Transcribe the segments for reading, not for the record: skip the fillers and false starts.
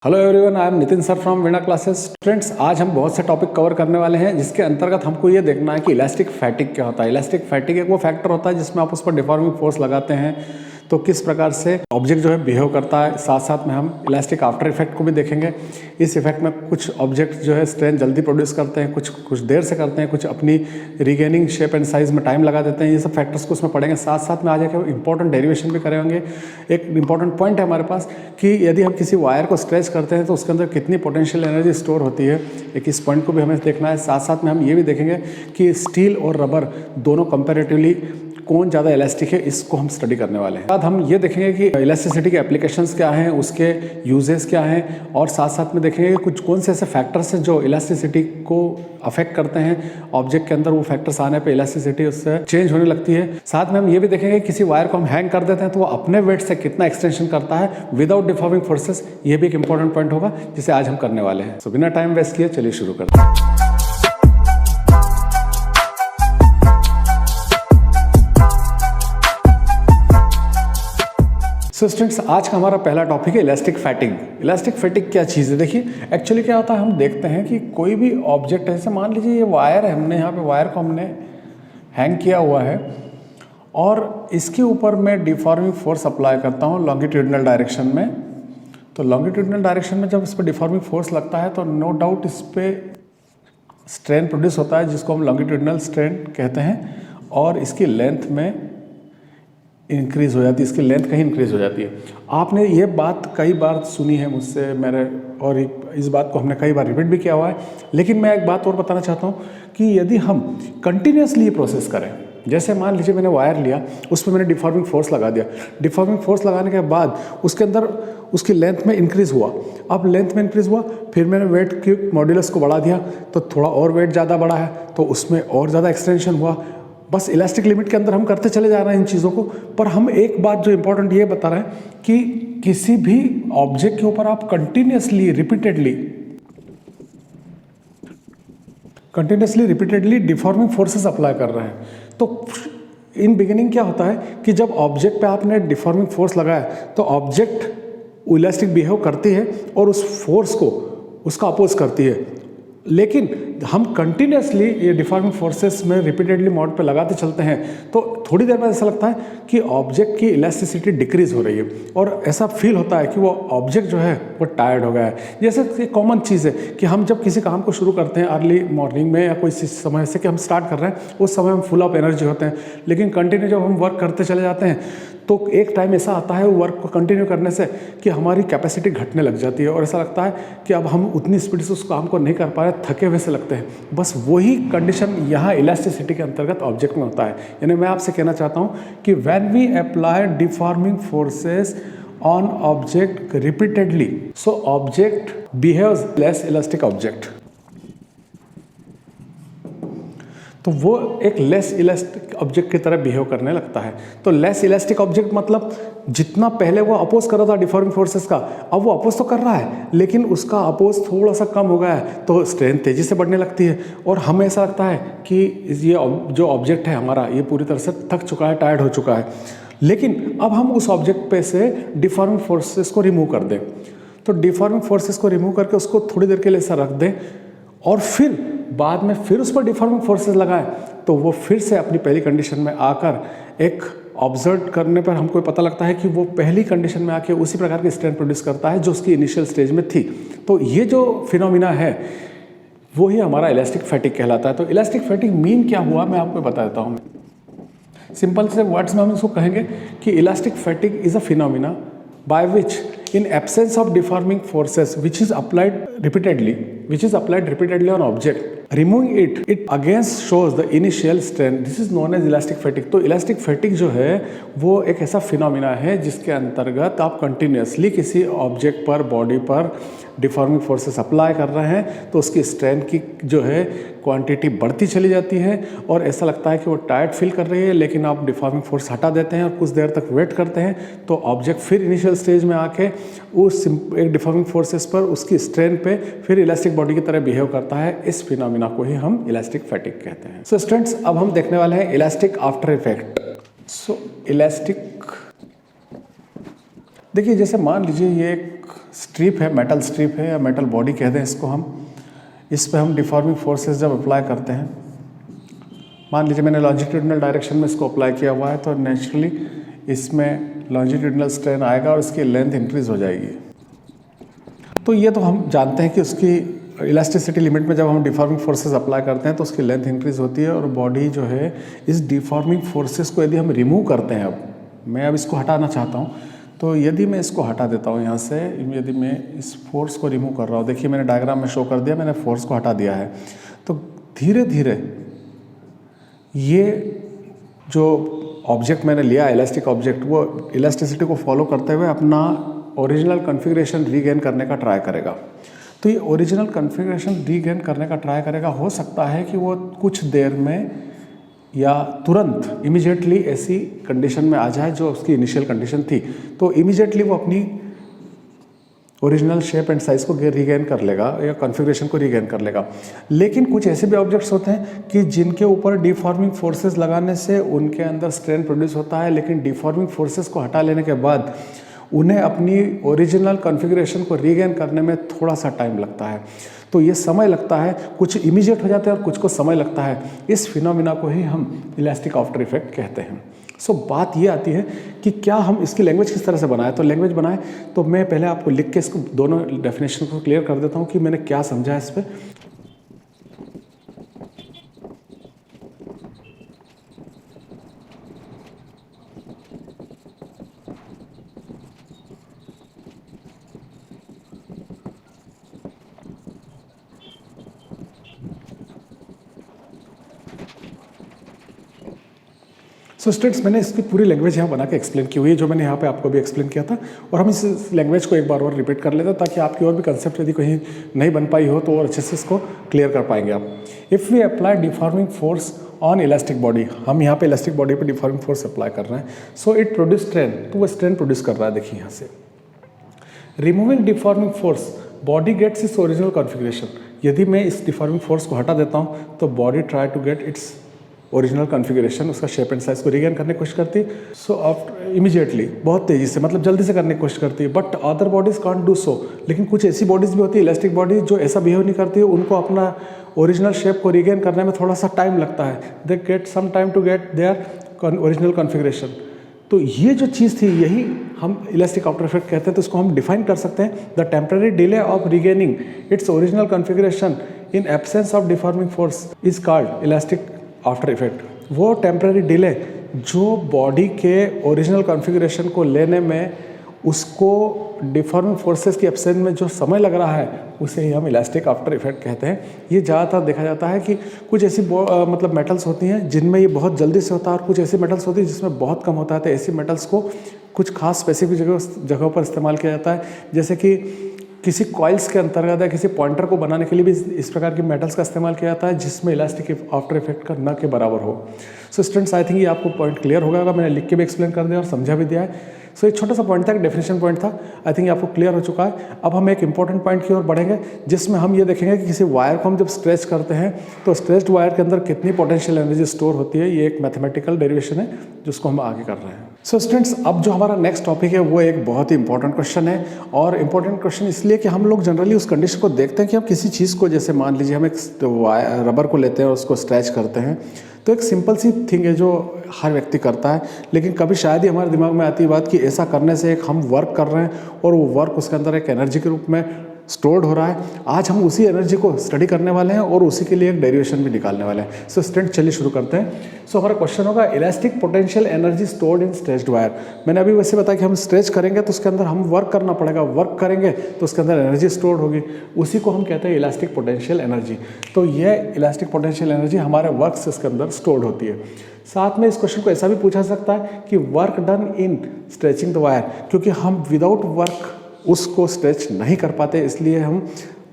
Hello everyone, I am Nitin sir from Veena classes. Students, आज हम बहुत से टॉपिक कवर करने वाले हैं जिसके अंतर्गत हमको ये देखना है कि इलास्टिक फैटिग क्या होता है। इलास्टिक फैटिग एक वो फैक्टर होता है जिसमें आप उस पर डिफॉर्मिंग फोर्स लगाते हैं तो किस प्रकार से ऑब्जेक्ट जो है बिहेव करता है। साथ साथ में हम इलास्टिक आफ्टर इफेक्ट को भी देखेंगे। इस इफेक्ट में कुछ ऑब्जेक्ट जो है स्ट्रेन जल्दी प्रोड्यूस करते हैं, कुछ देर से करते हैं, कुछ अपनी रिगेनिंग शेप एंड साइज में टाइम लगा देते हैं। ये सब फैक्टर्स को उसमें पढ़ेंगे। साथ साथ में आज एक इंपॉर्टेंट डेरिवेशन भी करेंगे। एक इंपॉर्टेंट पॉइंट है हमारे पास कि यदि हम किसी वायर को स्ट्रेच करते हैं तो उसके अंदर कितनी पोटेंशियल एनर्जी स्टोर होती है। एक इस पॉइंट को भी हमें देखना है। साथ साथ में हम ये भी देखेंगे कि स्टील और रबर दोनों कंपैरेटिवली कौन ज़्यादा इलास्टिक है, इसको हम स्टडी करने वाले हैं। बाद हम ये देखेंगे कि इलास्टिसिटी के एप्लीकेशंस क्या हैं, उसके यूजेस क्या हैं, और साथ साथ में देखेंगे कि कौन से ऐसे फैक्टर्स हैं जो इलास्टिसिटी को अफेक्ट करते हैं। ऑब्जेक्ट के अंदर वो फैक्टर्स आने पे इलास्टिसिटी उससे चेंज होने लगती है। साथ में हम ये भी देखेंगे किसी वायर को हम हैंग कर देते हैं तो वो अपने वेट से कितना एक्सटेंशन करता है विदाउट डिफॉर्मिंग फोर्सेस। ये भी एक इंपॉर्टेंट पॉइंट होगा जिसे आज हम करने वाले हैं। सो बिना टाइम वेस्ट किए चलिए शुरू करते हैं। सो स्टूडेंट्स, आज का हमारा पहला टॉपिक है इलास्टिक फैटिग। इलास्टिक फैटिग क्या चीज़ है? देखिए, एक्चुअली क्या होता है, हम देखते हैं कि कोई भी ऑब्जेक्ट है, जैसे मान लीजिए ये वायर है, हमने यहाँ पे वायर को हमने हैंग किया हुआ है और इसके ऊपर मैं डिफॉर्मिंग फोर्स अप्लाई करता हूँ लॉन्गिट्यूडिनल डायरेक्शन में। तो लॉन्गिट्यूडिनल डायरेक्शन में जब इस पर डिफॉर्मिंग फोर्स लगता है तो नो डाउट इस पर स्ट्रेन प्रोड्यूस होता है जिसको हम लॉन्गिट्यूडिनल स्ट्रेन कहते हैं, और इसकी लेंथ में इंक्रीज हो जाती है, इसकी लेंथ कहीं इंक्रीज हो जाती है। आपने ये बात कई बार सुनी है मुझसे, मेरे, और इस बात को हमने कई बार रिपीट भी किया हुआ है। लेकिन मैं एक बात और बताना चाहता हूँ कि यदि हम कंटिन्यूसली ये प्रोसेस करें, जैसे मान लीजिए मैंने वायर लिया, उस पर मैंने डिफॉर्मिंग फोर्स लगा दिया। डिफॉर्मिंग फोर्स लगाने के बाद उसके अंदर उसकी लेंथ में इंक्रीज़ हुआ। अब लेंथ में इंक्रीज़ हुआ, फिर मैंने वेट के मॉड्यूलस को बढ़ा दिया तो थोड़ा और वेट ज़्यादा बढ़ा है तो उसमें और ज़्यादा एक्सटेंशन हुआ। बस इलास्टिक लिमिट के अंदर हम करते चले जा रहे हैं इन चीज़ों को। पर हम एक बात जो इम्पोर्टेंट ये बता रहे हैं कि किसी भी ऑब्जेक्ट के ऊपर आप continuously repeatedly deforming forces apply कर रहे हैं। तो इन बिगिनिंग क्या होता है कि जब ऑब्जेक्ट पे आपने डिफॉर्मिंग फोर्स लगाया तो ऑब्जेक्ट इलास्टिक बिहेव करती है और उस फोर्स को उसका अपोज करती है। लेकिन हम कंटिन्यूसली ये डिफॉर्मिंग फोर्सेस में रिपीटेडली मोड पे लगाते चलते हैं तो थोड़ी देर बाद ऐसा लगता है कि ऑब्जेक्ट की इलास्टिसिटी डिक्रीज हो रही है और ऐसा फील होता है कि वो ऑब्जेक्ट जो है वो टायर्ड हो गया है। जैसे एक कॉमन चीज़ है कि हम जब किसी काम को शुरू करते हैं अर्ली मॉर्निंग में या कोई समय से कि हम स्टार्ट कर रहे हैं, उस समय हम फुल ऑफ एनर्जी होते हैं। लेकिन कंटिन्यू जब हम वर्क करते चले जाते हैं तो एक टाइम ऐसा आता है वर्क को कंटिन्यू करने से कि हमारी कैपेसिटी घटने लग जाती है और ऐसा लगता है कि अब हम उतनी स्पीड से उस काम को नहीं कर पा रहे, थके हुए से लगते हैं। बस वही कंडीशन यहाँ इलास्टिसिटी के अंतर्गत ऑब्जेक्ट में होता है। यानी मैं आपसे कहना चाहता हूँ कि when we apply deforming forces on object repeatedly, so object behaves less elastic object, तो वो एक लेस इलास्टिक ऑब्जेक्ट की तरह बिहेव करने लगता है। तो लेस इलास्टिक ऑब्जेक्ट मतलब जितना पहले वो अपोज कर रहा था डिफॉर्मिंग फोर्सेस का, अब वो अपोज तो कर रहा है लेकिन उसका अपोज थोड़ा सा कम हो गया है तो स्ट्रेंथ तेजी से बढ़ने लगती है और हमें ऐसा लगता है कि ये जो ऑब्जेक्ट है हमारा ये पूरी तरह से थक चुका है, टायर्ड हो चुका है। लेकिन अब हम उस ऑब्जेक्ट पे से डिफॉर्मिंग फोर्सेस को रिमूव कर दें, तो डिफॉर्मिंग फोर्सेस को रिमूव करके उसको थोड़ी देर के लिए ऐसा रख दें और फिर बाद में फिर उस पर डिफॉर्मिंग फोर्सेस लगाएं तो वो फिर से अपनी पहली कंडीशन में आकर एक ऑब्जर्व करने पर हमको पता लगता है कि वो पहली कंडीशन में आके उसी प्रकार की स्ट्रेंथ प्रोड्यूस करता है जो उसकी इनिशियल स्टेज में थी। तो ये जो फिनोमिना है वो ही हमारा इलास्टिक फैटिग कहलाता है। तो इलास्टिक फैटिग मीन क्या हुआ मैं आपको बता देता हूँ। सिंपल से वर्ड्स में हम इसको कहेंगे कि elastic fatigue is a phenomena by which in absence of deforming forces which is applied repeatedly on object, removing it again shows the initial strength. This is known as elastic fatigue. तो elastic fatigue जो है वो एक ऐसा phenomena है जिसके अंतर्गत आप कंटिन्यूसली किसी ऑब्जेक्ट पर, बॉडी पर डिफॉर्मिंग फोर्सेस अप्लाई कर रहे हैं तो उसकी स्ट्रेंथ की जो है क्वांटिटी बढ़ती चली जाती है और ऐसा लगता है कि वो टायर्ड फील कर रही है। लेकिन आप डिफॉर्मिंग फोर्स हटा देते हैं और कुछ देर तक वेट करते हैं तो ऑब्जेक्ट फिर इनिशियल स्टेज में आके उस एक डिफॉर्मिंग फोर्सेस पर उसकी स्ट्रेंथ पे फिर इलास्टिक बॉडी की तरह बिहेव करता है। इस फिनोमिना को ही हम इलास्टिक फैटिग कहते हैं। सो स्टूडेंट्स, अब हम देखने वाले हैं elastic after effect. So elastic, देखिए जैसे मान लीजिए ये एक स्ट्रिप है, मेटल स्ट्रिप है या मेटल बॉडी कहते हैं इसको हम, इस पे हम डिफॉर्मिंग फोर्सेस जब अप्लाई करते हैं, मान लीजिए मैंने लॉन्जिट्यूडिनल डायरेक्शन में इसको अप्लाई किया हुआ है, तो नेचुरली इसमें लॉन्जिट्यूडिनल स्ट्रेन आएगा और इसकी लेंथ इंक्रीज हो जाएगी। तो ये तो हम जानते हैं कि उसकी इलास्टिसिटी लिमिट में जब हम डिफॉर्मिंग फोर्सेस अप्लाई करते हैं तो उसकी लेंथ इंक्रीज होती है और बॉडी जो है इस डिफॉर्मिंग फोर्सेस को यदि हम रिमूव करते हैं, अब मैं इसको हटाना चाहता हूँ, तो यदि मैं इसको हटा देता हूँ यहाँ से, यदि मैं इस फोर्स को रिमूव कर रहा हूँ, देखिए मैंने डायग्राम में शो कर दिया, मैंने फोर्स को हटा दिया है, तो धीरे धीरे ये जो ऑब्जेक्ट मैंने लिया इलास्टिक ऑब्जेक्ट, वो इलास्टिसिटी को फॉलो करते हुए अपना ओरिजिनल कॉन्फ़िगरेशन रीगेन करने का ट्राई करेगा। तो ये ओरिजिनल कॉन्फ़िगरेशन रीगेन करने का ट्राई करेगा, हो सकता है कि वो कुछ देर में या तुरंत इमीडिएटली ऐसी कंडीशन में आ जाए जो उसकी इनिशियल कंडीशन थी, तो इमीडिएटली वो अपनी ओरिजिनल शेप एंड साइज़ को रीगेन कर लेगा या कॉन्फ़िगरेशन को रीगेन कर लेगा। लेकिन कुछ ऐसे भी ऑब्जेक्ट्स होते हैं कि जिनके ऊपर डिफॉर्मिंग फोर्सेस लगाने से उनके अंदर स्ट्रेन प्रोड्यूस होता है, लेकिन डिफॉर्मिंग फोर्सेस को हटा लेने के बाद उन्हें अपनी ओरिजिनल कॉन्फ़िगरेशन को रीगेन करने में थोड़ा सा टाइम लगता है। तो ये समय लगता है, कुछ इमीडिएट हो जाते हैं और कुछ को समय लगता है। इस फिनोमिना को ही हम इलास्टिक आफ्टर इफेक्ट कहते हैं। सो बात ये आती है कि क्या हम इसकी लैंग्वेज किस तरह से बनाएं। तो लैंग्वेज बनाएं तो मैं पहले आपको लिख के इसको दोनों डेफिनेशन को क्लियर कर देता हूँ कि मैंने क्या समझा है इस पर। सो स्टूडेंट्स, मैंने इसकी पूरी लैंग्वेज यहाँ बना के एक्सप्लेन की हुई है, जो मैंने यहाँ पे आपको भी एक्सप्लेन किया था, और हम इस लैंग्वेज को एक बार और रिपीट कर लेते हैं ताकि आपकी और भी कंसेप्ट यदि कहीं नहीं बन पाई हो तो और अच्छे से इसको क्लियर कर पाएंगे आप। If we apply deforming force on elastic body, हम यहाँ पे इलास्टिक बॉडी पे डिफॉर्मिंग फोर्स अप्लाई कर रहे हैं, सो इट प्रोड्यूस स्ट्रेन, तो वो स्ट्रेन प्रोड्यूस कर रहा है। देखिए यहाँ से removing deforming force body gets its original configuration. यदि मैं इस डिफॉर्मिंग फोर्स को हटा देता हूँ तो body try to get its original configuration, उसका शेप एंड साइज को रीगेन करने की कोशिश करती है। सो आफ्टर इमीडिएटली, बहुत तेज़ी से, मतलब जल्दी से करने की कोशिश करती है। But other bodies can't do so, लेकिन कुछ ऐसी बॉडीज़ भी होती है इलास्टिक बॉडी जो ऐसा बिहेव नहीं करती है, उनको अपना ओरिजिनल शेप को रीगेन करने में थोड़ा सा टाइम लगता है। They get some time to get their original configuration. तो ये जो चीज़ थी यही हम इलास्टिक आफ्टर इफेक्ट कहते हैं। तो इसको हम डिफाइन कर सकते हैं, the temporary delay of regaining it's original configuration in absence of deforming force is called elastic after effect. वो टेम्पररी डिले जो बॉडी के ओरिजिनल कॉन्फ़िगरेशन को लेने में उसको डिफॉर्मिंग फोर्सेस की एब्सेंस में जो समय लग रहा है उसे ही हम इलास्टिक आफ्टर इफेक्ट कहते हैं। ये ज़्यादातर देखा जाता है कि कुछ ऐसी मतलब मेटल्स होती हैं जिनमें ये बहुत जल्दी से होता है और कुछ ऐसी मेटल्स होती हैं जिसमें बहुत कम होता है। तो ऐसी मेटल्स को कुछ खास स्पेसिफिक जगहों पर इस्तेमाल किया जाता है, जैसे कि किसी कॉइल्स के अंतर्गत या किसी पॉइंटर को बनाने के लिए भी इस प्रकार की मेटल्स का इस्तेमाल किया जाता है जिसमें इलास्टिक आफ्टर इफेक्ट का न के बराबर हो। सो स्टूडेंट्स, आई थिंक ये आपको पॉइंट क्लियर हो गया होगा, मैंने लिख के भी एक्सप्लेन कर दिया और समझा भी दिया है। सो एक छोटा सा पॉइंट था, एक डेफिनेशन पॉइंट था, आई थिंक ये आपको क्लियर हो चुका है। अब हम एक इंपॉर्टेंट पॉइंट की ओर बढ़ेंगे जिसमें हम ये देखेंगे कि किसी वायर को हम जब स्ट्रेच करते हैं तो स्ट्रेच्ड वायर के अंदर कितनी पोटेंशियल एनर्जी स्टोर होती है। ये एक मैथमेटिकल डेरिवेशन है जिसको हम आगे कर रहे हैं। सो स्टूडेंट्स, अब जो हमारा नेक्स्ट टॉपिक है वो एक बहुत ही इंपॉर्टेंट क्वेश्चन है, और इंपॉर्टेंट क्वेश्चन इसलिए कि हम लोग जनरली उस कंडीशन को देखते हैं कि हम किसी चीज़ को, जैसे मान लीजिए हम एक रबर को लेते हैं और उसको स्ट्रेच करते हैं, तो एक सिंपल सी थिंग है जो हर व्यक्ति करता है, लेकिन कभी शायद ही हमारे दिमाग में आती है बात कि ऐसा करने से एक हम वर्क कर रहे हैं और वो वर्क उसके अंदर एक एनर्जी के रूप में स्टोर्ड हो रहा है। आज हम उसी एनर्जी को स्टडी करने वाले हैं और उसी के लिए एक डेरिवेशन भी निकालने वाले हैं। सो स्टूडेंट, चलिए शुरू करते हैं। सो हमारा क्वेश्चन होगा elastic potential energy stored in stretched wire. मैंने अभी वैसे बताया कि हम स्ट्रेच करेंगे तो उसके अंदर हम वर्क करना पड़ेगा, वर्क करेंगे तो उसके अंदर एनर्जी स्टोर्ड होगी, उसी को हम कहते हैं इलास्टिक पोटेंशियल एनर्जी। तो ये इलास्टिक पोटेंशियल एनर्जी हमारे वर्क से इसके अंदर स्टोर्ड होती है। साथ में इस क्वेश्चन को ऐसा भी पूछा सकता है कि work done in stretching the wire, क्योंकि हम विदाउट वर्क उसको स्ट्रेच नहीं कर पाते, इसलिए हम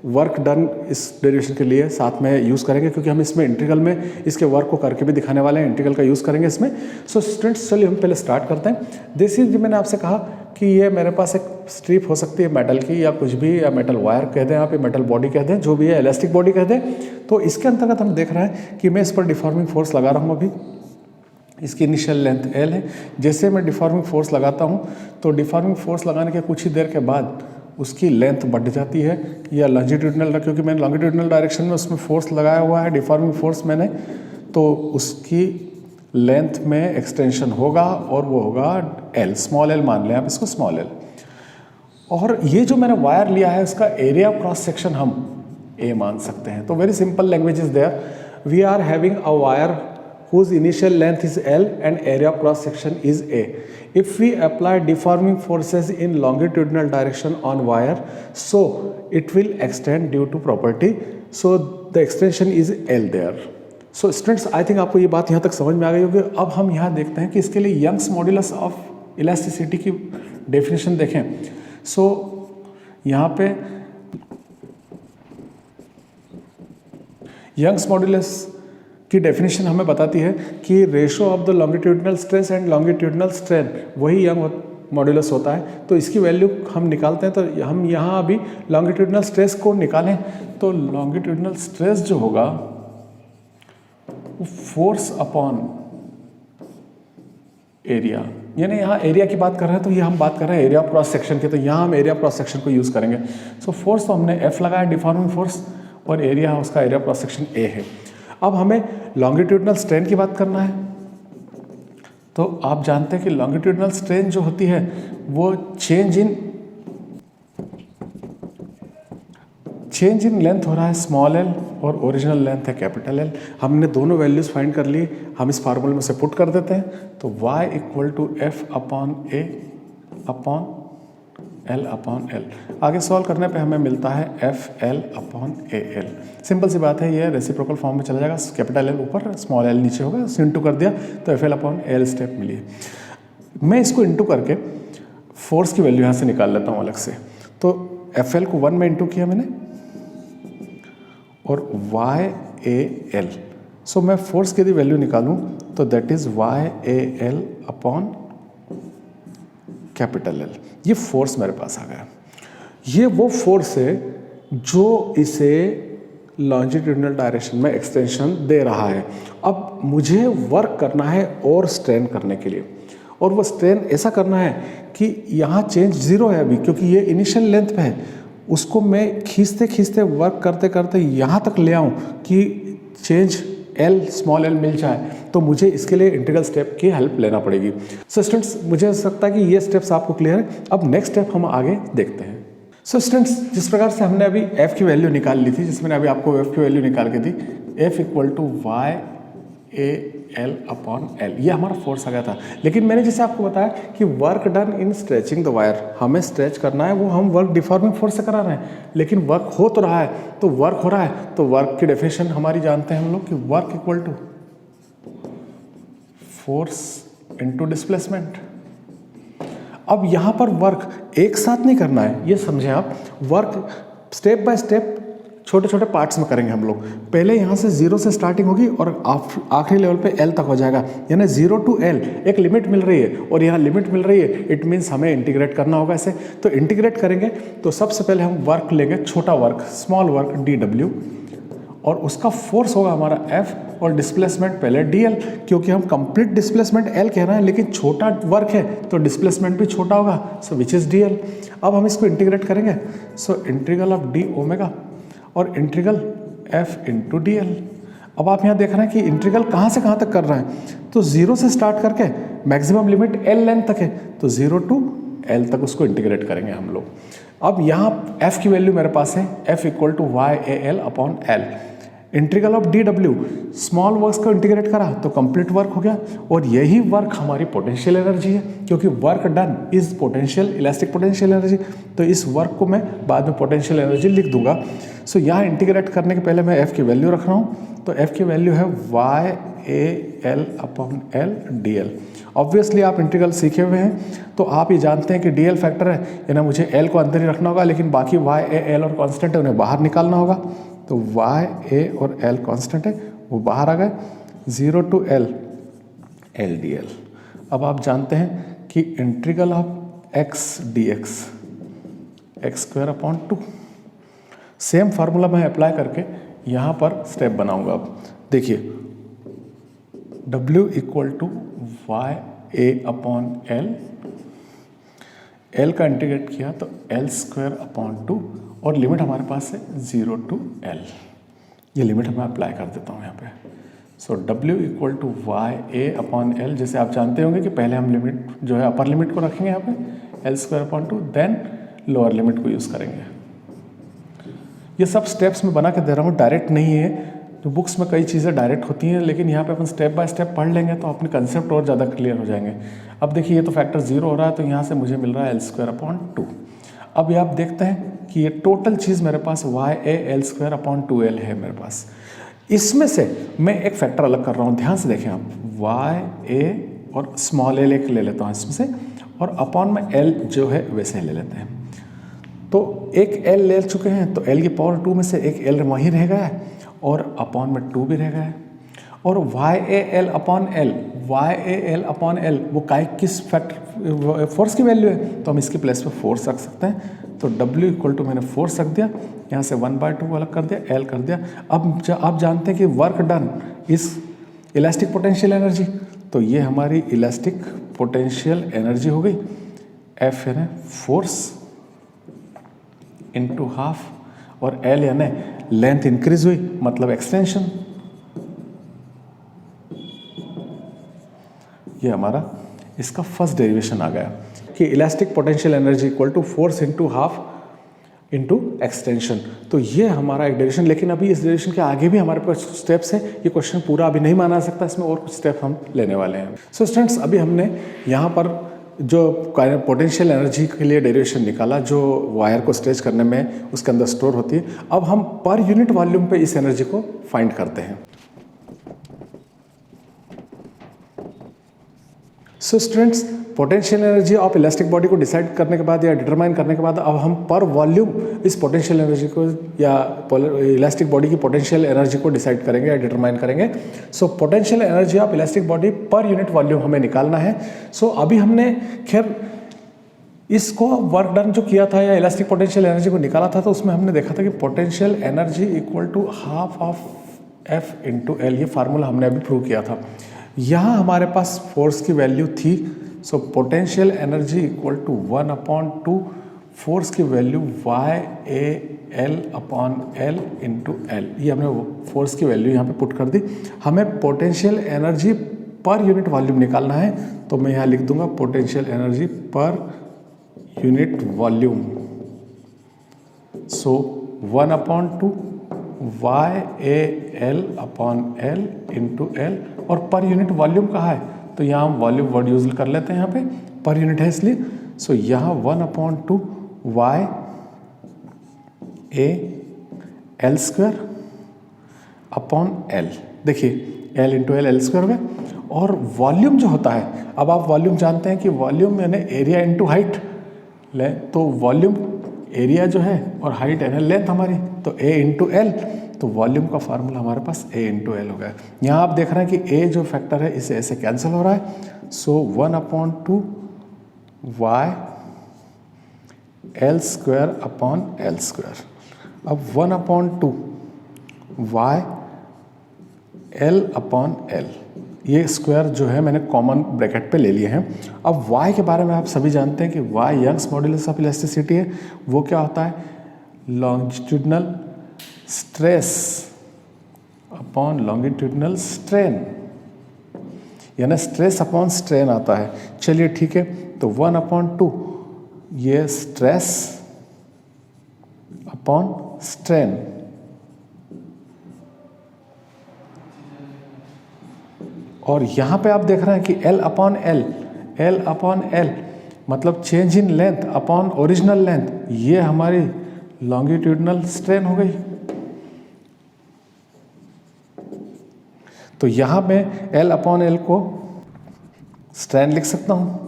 वर्क डन इस डेरिवेशन के लिए साथ में यूज़ करेंगे, क्योंकि हम इसमें इंटीग्रल में इसके वर्क को करके भी दिखाने वाले हैं, इंटीग्रल का यूज़ करेंगे इसमें। सो स्टूडेंट्स, चलिए हम पहले स्टार्ट करते हैं। जैसे कि मैंने आपसे कहा कि ये मेरे पास एक स्ट्रिप हो सकती है मेटल की या कुछ भी, या मेटल वायर कह दें, यहाँ पे मेटल बॉडी कह दें, जो भी है, इलास्टिक बॉडी कह दें। तो इसके अंतर्गत हम देख रहे हैं कि मैं इस पर डिफॉर्मिंग फोर्स लगा रहा हूँ। अभी इसकी इनिशियल लेंथ L है। जैसे मैं डिफॉर्मिंग फोर्स लगाता हूँ तो डिफॉर्मिंग फोर्स लगाने के कुछ ही देर के बाद उसकी लेंथ बढ़ जाती है, या लॉन्जिट्यूडनल, क्योंकि मैंने लॉन्जिट्यूडनल डायरेक्शन में उसमें फोर्स लगाया हुआ है, डिफॉर्मिंग फोर्स मैंने, तो उसकी लेंथ में एक्सटेंशन होगा और वो होगा एल, स्मॉल एल मान लें आप इसको, स्मॉल एल। और ये जो मैंने वायर लिया है इसका एरिया क्रॉस सेक्शन हम ए मान सकते हैं। तो very simple language is there, we are having a wire whose initial length is L and area of cross section is A. If we apply deforming forces in longitudinal direction on wire, so it will extend due to property, so the extension is L there. So students, I think आपको ये बात यहाँ तक समझ में आ गई होगी। अब हम यहाँ देखते हैं कि इसके लिए यंग्स मॉड्यूलस ऑफ इलास्टिसिटी की डेफिनेशन देखें। सो यहाँ पे यंग्स मॉड्यूलस की डेफिनेशन हमें बताती है कि ratio of the longitudinal stress and longitudinal strain वही यंग मॉड्यूलस होता है। तो इसकी वैल्यू हम निकालते हैं, तो हम यहाँ अभी लॉन्गिट्यूडनल स्ट्रेस को निकालें, तो लॉन्गिट्यूडनल स्ट्रेस जो होगा वो फोर्स अपॉन एरिया, यानी यहाँ एरिया की बात कर रहे हैं तो ये हम बात कर रहे हैं एरिया ऑफ क्रॉस सेक्शन की, तो यहाँ हम एरिया ऑफ क्रॉस सेक्शन को यूज़ करेंगे। सो फोर्स तो हमने एफ लगाया, डिफॉर्मिंग फोर्स, और एरिया उसका area of cross section A है। अब हमें लॉन्गिट्यूडनल स्ट्रेन की बात करना है, तो आप जानते हैं कि लॉन्गिट्यूडनल स्ट्रेन जो होती है वो चेंज इन लेंथ हो रहा है स्मॉल एल और ओरिजिनल लेंथ है कैपिटल एल। हमने दोनों वैल्यूज फाइंड कर लिए, हम इस फार्मूले में से पुट कर देते हैं, तो y equal to F upon A upon L upon L. आगे सॉल्व करने पे हमें मिलता है F L upon A L. Simple सी बात है, ये रेसिप्रोकल फॉर्म में चला जाएगा, कैपिटल एल ऊपर स्मॉल एल नीचे होगा, इंटू कर दिया तो F L upon L step मिली है। मैं इसको इंटू करके फोर्स की वैल्यू यहाँ से निकाल लेता हूँ अलग से। तो एफ एल को 1 में इंटू किया मैंने और वाई ए एल, सो मैं फोर्स की यदि वैल्यू निकालूँ तो that is Y A L upon capital L. ये फोर्स मेरे पास आ गया। ये वो फोर्स है जो इसे लॉन्जिट्यूडनल डायरेक्शन में एक्सटेंशन दे रहा है। अब मुझे वर्क करना है और स्ट्रेन करने के लिए, और वो स्ट्रेन ऐसा करना है कि यहाँ चेंज जीरो है अभी, क्योंकि ये इनिशियल लेंथ पे है, उसको मैं खींचते खींचते वर्क करते करते यहाँ तक ले आऊँ कि चेंज एल स्मॉल एल मिल जाए, तो मुझे इसके लिए इंटीग्रल स्टेप की हेल्प लेना पड़ेगी। सो स्टूडेंट्स, मुझे हो सकता है कि ये स्टेप्स आपको क्लियर है। अब नेक्स्ट स्टेप हम आगे देखते हैं। सो स्टूडेंट्स, जिस प्रकार से हमने अभी एफ की वैल्यू निकाल ली थी, जिसमें अभी आपको एफ की वैल्यू निकाल के दी, F equal to Y A L upon L, ये हमारा फोर्स आ गया था। लेकिन मैंने जैसे आपको बताया कि work done in stretching the wire, हमें स्ट्रेच करना है, वो हम वर्क डिफॉर्मिंग फोर्स से करा रहे हैं, लेकिन वर्क हो तो रहा है, तो वर्क हो रहा है, तो वर्क की डेफिनेशन हमारी जानते हैं हम लोग कि work equal to force into displacement. अब यहाँ पर वर्क एक साथ नहीं करना है, ये समझें आप, वर्क स्टेप बाय स्टेप छोटे छोटे पार्ट्स में करेंगे हम लोग। पहले यहाँ से 0 से स्टार्टिंग होगी और आखिरी लेवल पे L तक हो जाएगा, यानी 0 to L एक लिमिट मिल रही है, और यहाँ लिमिट मिल रही है, इट मीन्स हमें इंटीग्रेट करना होगा इसे। तो इंटीग्रेट करेंगे तो सबसे पहले हम वर्क लेंगे, छोटा वर्क, स्मॉल वर्क dw, और उसका फोर्स होगा हमारा F, और डिस्प्लेसमेंट पहले dl, क्योंकि हम कंप्लीट डिस्प्लेसमेंट L कह रहे हैं, लेकिन छोटा वर्क है तो डिस्प्लेसमेंट भी छोटा होगा, सो विच इज़ dl। अब हम इसको इंटीग्रेट करेंगे, so integral of d omega और integral f into D L. अब आप यहाँ देख रहे हैं कि इंटीग्रल कहाँ से कहाँ तक कर रहे हैं, तो 0 से स्टार्ट करके मैक्सिमम लिमिट L लेंथ तक है, तो 0 to L तक उसको इंटीग्रेट करेंगे हम लोग। अब यहाँ f की वैल्यू मेरे पास है, f equal to Y A L upon L. Integral of D W, small works को इंटीग्रेट करा तो कंप्लीट वर्क हो गया, और यही वर्क हमारी पोटेंशियल एनर्जी है, क्योंकि work done is potential elastic potential energy. तो इस वर्क को मैं बाद में पोटेंशियल एनर्जी लिख दूंगा। सो यहाँ इंटीग्रेट करने के पहले मैं एफ की वैल्यू रख रहा हूँ, तो एफ की वैल्यू है Y A L upon L D L. Obviously आप इंटीग्रल सीखे हुए हैं तो आप ये जानते हैं कि डी एल फैक्टर है, यानी मुझे एल को अंदर ही रखना होगा, लेकिन बाकी वाई ए एल और कॉन्स्टेंट है उन्हें बाहर निकालना होगा। तो वाई ए और एल कांस्टेंट है, वो बाहर आ गए, 0 to L L D L. अब आप जानते हैं कि integral of x dx x square upon 2, same formula मैं अप्लाई करके यहाँ पर स्टेप बनाऊंगा। अब देखिए, W equal to Y A upon L L का इंटीग्रेट किया तो L²/2 और लिमिट हमारे पास है 0 to L। ये लिमिट मैं अप्लाई कर देता हूँ यहाँ पे। सो W इक्वल टू YA/L, जैसे आप जानते होंगे कि पहले हम लिमिट जो है अपर लिमिट को रखेंगे यहाँ पे L²/2, देन लोअर लिमिट को यूज़ करेंगे। ये सब स्टेप्स में बना के दे रहा हूँ, डायरेक्ट नहीं है। तो बुक्स में कई चीज़ें डायरेक्ट होती हैं, लेकिन यहाँ पे अपन स्टेप बाय स्टेप पढ़ लेंगे तो अपने कंसेप्ट और ज़्यादा क्लियर हो जाएंगे। अब देखिए ये तो फैक्टर 0 हो रहा है, तो यहाँ से मुझे मिल रहा है L²/2। अब ये आप देखते हैं कि ये टोटल चीज़ मेरे पास YA/L²/2L है मेरे पास। इसमें से मैं एक फैक्टर अलग कर रहा हूँ, ध्यान से देखें आप। YA और स्मॉल l एक ले लेता हूँ इसमें से, और अपॉन में L जो है वैसे ले लेते हैं। तो एक L ले चुके हैं, तो L⁻² में से एक L वहीं रह गया है और अपॉन में 2 भी रह गया है। और YAL/L वो किस फैक्टर फोर्स की वैल्यू है, तो हम इसकी प्लेस पे फोर्स रख सकते हैं। तो W इक्वल टू मैंने फोर्स रख दिया, यहाँ से 1/2 अलग कर दिया, L कर दिया। अब आप जानते हैं कि वर्क डन इस इलास्टिक पोटेंशियल एनर्जी, तो ये हमारी इलास्टिक पोटेंशियल एनर्जी हो गई। F यानी फोर्स इंटू हाफ, और L यानी लेंथ इंक्रीज हुई मतलब एक्सटेंशन। ये हमारा इसका फर्स्ट डेरिवेशन आ गया कि elastic potential energy equal to force into half into extension. तो ये हमारा एक डेरिवेशन, लेकिन अभी इस डेरिवेशन के आगे भी हमारे पास स्टेप्स है। ये क्वेश्चन पूरा अभी नहीं माना सकता, इसमें और कुछ स्टेप हम लेने वाले हैं। सो स्टूडेंट्स, अभी हमने यहाँ पर जो पोटेंशियल एनर्जी के लिए डेरिवेशन निकाला, जो वायर को स्ट्रेच करने में उसके अंदर स्टोर होती है। अब हम पर यूनिट वॉल्यूम पे इस एनर्जी को फाइंड करते हैं। So students, potential energy of elastic body को डिसाइड करने के बाद या डिटरमाइन करने के बाद अब हम पर वॉल्यूम इस पोटेंशियल एनर्जी को या इलास्टिक बॉडी की पोटेंशियल एनर्जी को डिसाइड करेंगे या डिटरमाइन करेंगे। सो potential energy of elastic body पर यूनिट वॉल्यूम हमें निकालना है। सो अभी हमने खैर इसको वर्क डन जो किया था या इलास्टिक पोटेंशियल एनर्जी को निकाला था, तो उसमें हमने देखा था कि potential energy equal to half of F into L। ये फार्मूला हमने अभी प्रूव किया था। यहाँ हमारे पास फोर्स की वैल्यू थी, so potential energy equal to 1/2 force की वैल्यू YAL/L इंटू L। ये हमने फोर्स की वैल्यू यहाँ पे पुट कर दी। हमें potential energy per unit volume निकालना है, तो मैं यहाँ लिख दूंगा potential energy per unit volume. So 1/2 YAL/L into L, और पर यूनिट वॉल्यूम कहाँ है, तो यहाँ हम वॉल्यूम वर्ड यूज कर लेते हैं, यहाँ पे पर यूनिट है इसलिए। सो यहाँ 1/2 YAL²/L। देखिए L इंटू L L² हो गया। और वॉल्यूम जो होता है, अब आप वॉल्यूम जानते हैं कि वॉल्यूम यानी एरिया इंटू हाइट ले, तो वॉल्यूम एरिया जो है और हाइट है लेंथ हमारी, तो A इंटू L, तो वॉल्यूम का फार्मूला हमारे पास A इंटू L हो गया। यहाँ आप देख रहे हैं कि A जो फैक्टर है इसे ऐसे कैंसिल हो रहा है। सो 1/2 YL²/L²। अब 1/2 YL/L, ये स्क्वायर जो है मैंने कॉमन ब्रैकेट पे ले लिए हैं। अब Y के बारे में आप सभी जानते हैं कि Y Young's modulus of elasticity है। वो क्या होता है, longitudinal stress upon longitudinal strain, यानी स्ट्रेस अपॉन स्ट्रेन आता है। चलिए ठीक है, तो 1/2 ये स्ट्रेस अपॉन स्ट्रेन, और यहाँ पे आप देख रहे हैं कि L/L मतलब change in length upon original length, ये हमारी लॉन्गिट्यूडनल स्ट्रेन हो गई। तो यहाँ मैं L/L को स्ट्रेन लिख सकता हूँ,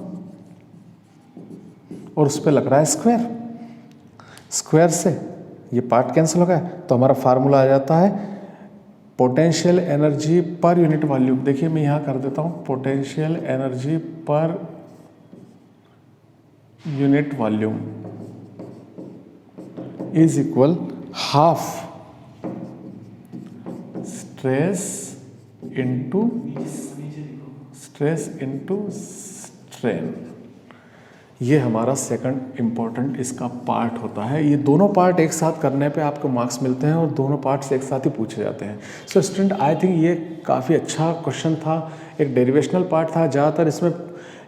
और उस पर लग रहा है स्क्वायर। स्क्वायर से ये पार्ट कैंसिल हो गया, तो हमारा फार्मूला आ जाता है potential energy per unit volume. देखिए मैं यहाँ कर देता हूँ potential energy per unit volume is equal half stress into strain. ये हमारा सेकंड इम्पॉर्टेंट इसका पार्ट होता है। ये दोनों पार्ट एक साथ करने पे आपको मार्क्स मिलते हैं और दोनों पार्ट्स एक साथ ही पूछे जाते हैं। सो स्टूडेंट, आई थिंक ये काफ़ी अच्छा क्वेश्चन था, एक डेरिवेशनल पार्ट था। ज़्यादातर इसमें